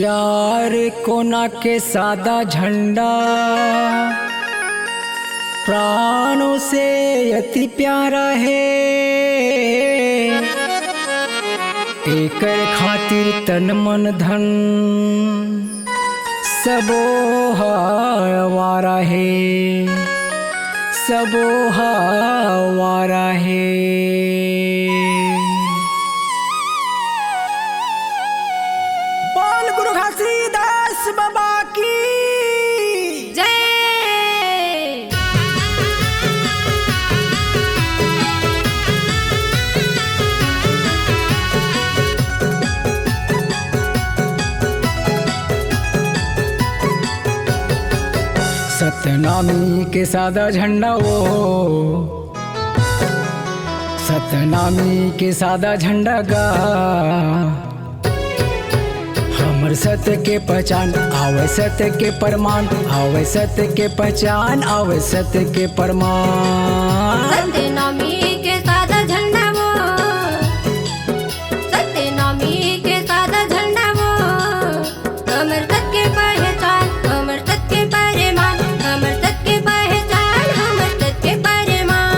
चार कोना के सादा झंडा प्राणों से अति प्यारा है। एकर खातिर तन मन धन सबो हवारा है, सबो हवारा है। बोल गुरु घासीदास बाबा की जय। सतनामी के सादा झंडा वो, सतनामी के सादा झंडा गा हमर सत्य के पहचान आवे सत्य के प्रमाण, आवे सत्य के पहचान आवे सत्य के प्रमाण। सत्यनामी के सादा झंडा वो, सत्यनामी के सादा झंडा वो, अमर सत्य के पहचान अमर सत्य के परिमाण, अमर सत्य के पहचान अमर सत्य के परिमाण।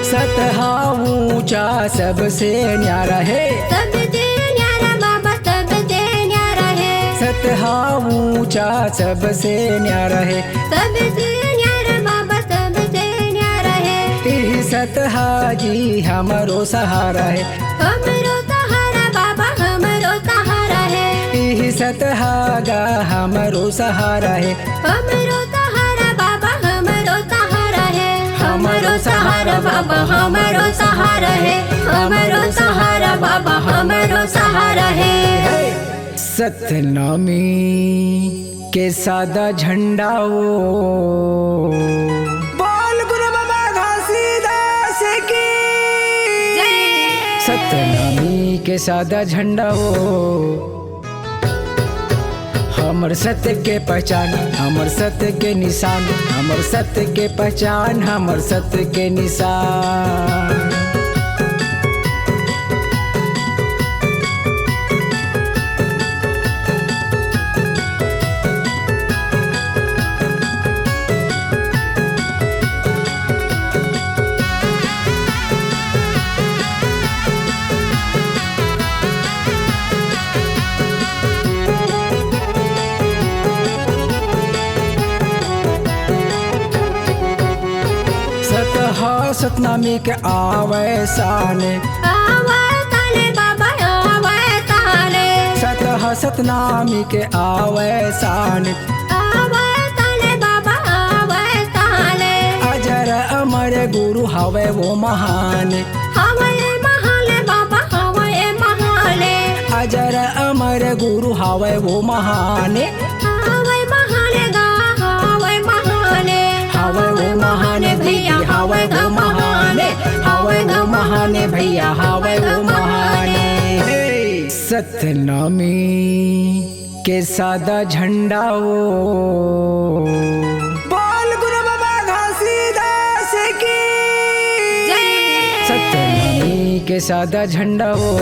सतहा ऊंचा सबसे न्यारा है, सबसे न्यारा बाबा सबसे न्यारा है, सतहा ऊंचा सबसे न्यारा है। सबसे न्यारा बाबा सबसे न्यारा है। यही सतहा जी हमारो सहारा है, हमरो सहारा बाबा हमरो सहारा है, यही सतहा गा हमारो सहारा है। हमरो सहारा बाबा हमरो सहारा है, हमरो सहारा बाबा हमरो सहारा है, हमरो सहारा बाबा हमरो सहारा है। सतनामी के सादा झंडा वो, बोल गुरु बाबा घासीदास की जय। सतनामी के सादा झंडा वो, हमर सत्य के पहचान हमर सत्य के निशान, हमर सत्य के पहचान हमर सत्य के निशान। सतहा सतनामी के आवे साने, आवे ताले बाबा आवे ताले, सतहा सतनामी के आवे साने। आवे ताले बाबा आवे ताले, अजर अमर गुरु हवे वो महान, हवे महाले बाबा हवे महाले, अजर अमर गुरु हवे वो महान। हवे महाले गा हवे महाले, हवे वो महान भैया हवे गो महान, हवे गो महान भैया हवे वो महान। सतनामी के सादा झंडा वो, बोल गुरु बाबा घासीदास की जय। सतनामी के सादा झंडा वो,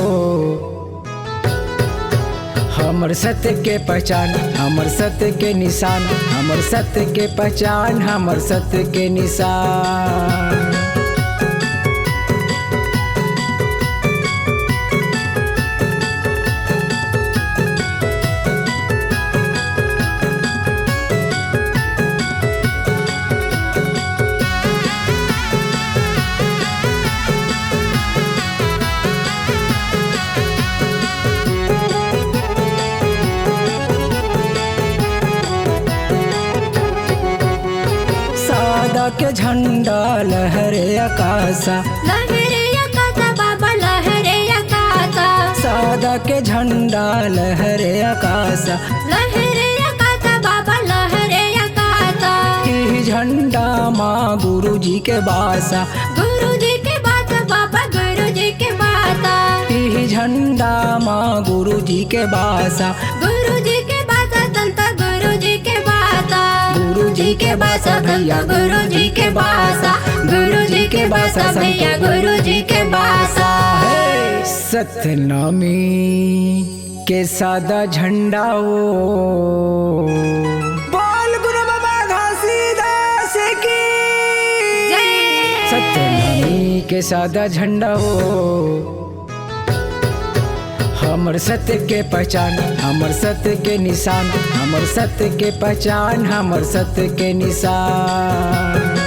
हमर सत्य के पहचान हमर सत्य के निशान, हमर सत्य के पहचान हमर सत्य के निशान। सादा के झंडा लहरे आकाशा, लहरे आकाशा बाबा लहरे आकाशा, सादा के झंडा लहरे आकाशा, लहरे आकाशा बाबा झंडा माँ गुरु जी के बासा, गुरु जी के बात बाबा गुरु जी के बात, यही झंडा माँ गुरु जी के बासा, गुरु जी के बात तंत गुरु जी के बात, गुरु जी के बासा भैया गुरु जी के बासा, गुरु जी के बासा भैया गुरु जी के बासा। सतनामी के सादा झंडा वो बोल गुरु बाबा घासीदास की जय। सतनामी के सादा झंडा वो हमर सत्य के पहचान, हमर सत्य के निशान, हमर सत्य के पहचान, हमर सत्य के निशान।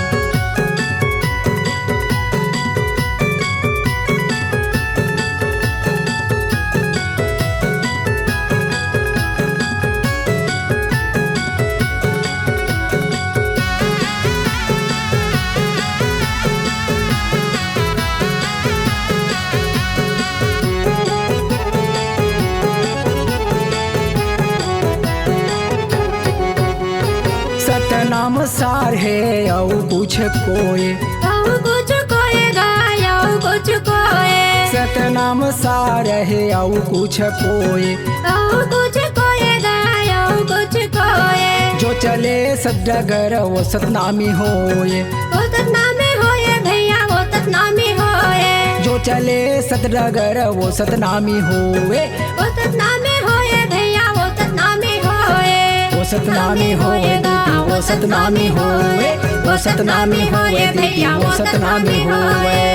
सतनाम सार है औ कुछ कोय, औ कुछ कोएगा औ कुछ कोए, सतनाम सार है औ कुछ कोय, औ कुछ कोएगा औ कुछ कोए। जो चले सदगर वो सतनामी होए, वो सतनामी होए भैया वो सतनामी होए, जो चले सदगर वो सतनामी होए, वो सतनामी होए भैया वो सतनामी होए, वो सतनामी होएगा वो सतनामी होए, वो सतनामी होए भैया वो सतनामी होए।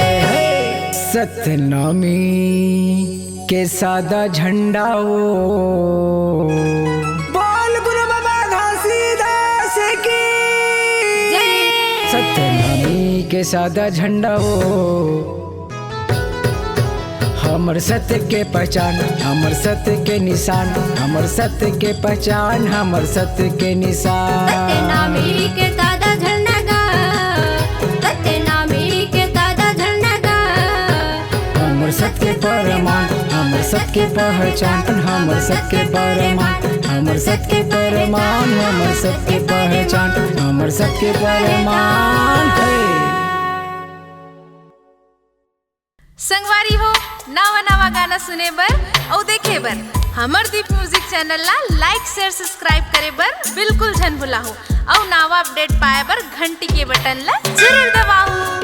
सतनामी के सादा झंडा वो बोल गुरु बाबा घासीदास की जय। सतनामी के सादा झंडा वो हमर सत्य के पहचान, हमर सत्य के निशान, हमर सत्य के पहचान, हमर सत्य के निशान। सतनामी के सादा झंडा गा, सतनामी के सादा झंडा गा, हमर सत्य के परमान, हमर सत्य के पहचान, हमर सत्य के परमान, हमर सत्य के परमान, हमर सत्य के पहचान, हमर सत्य के परमान है। संगवारी हो नवा नवा गाना सुने बर और देखे बर हमर दीप म्यूजिक चैनल ला लाइक शेयर सब्सक्राइब करे बर बिल्कुल झन भुलाहू और नवा अपडेट पाए बर घंटी के बटन ला जरूर दबाऊ।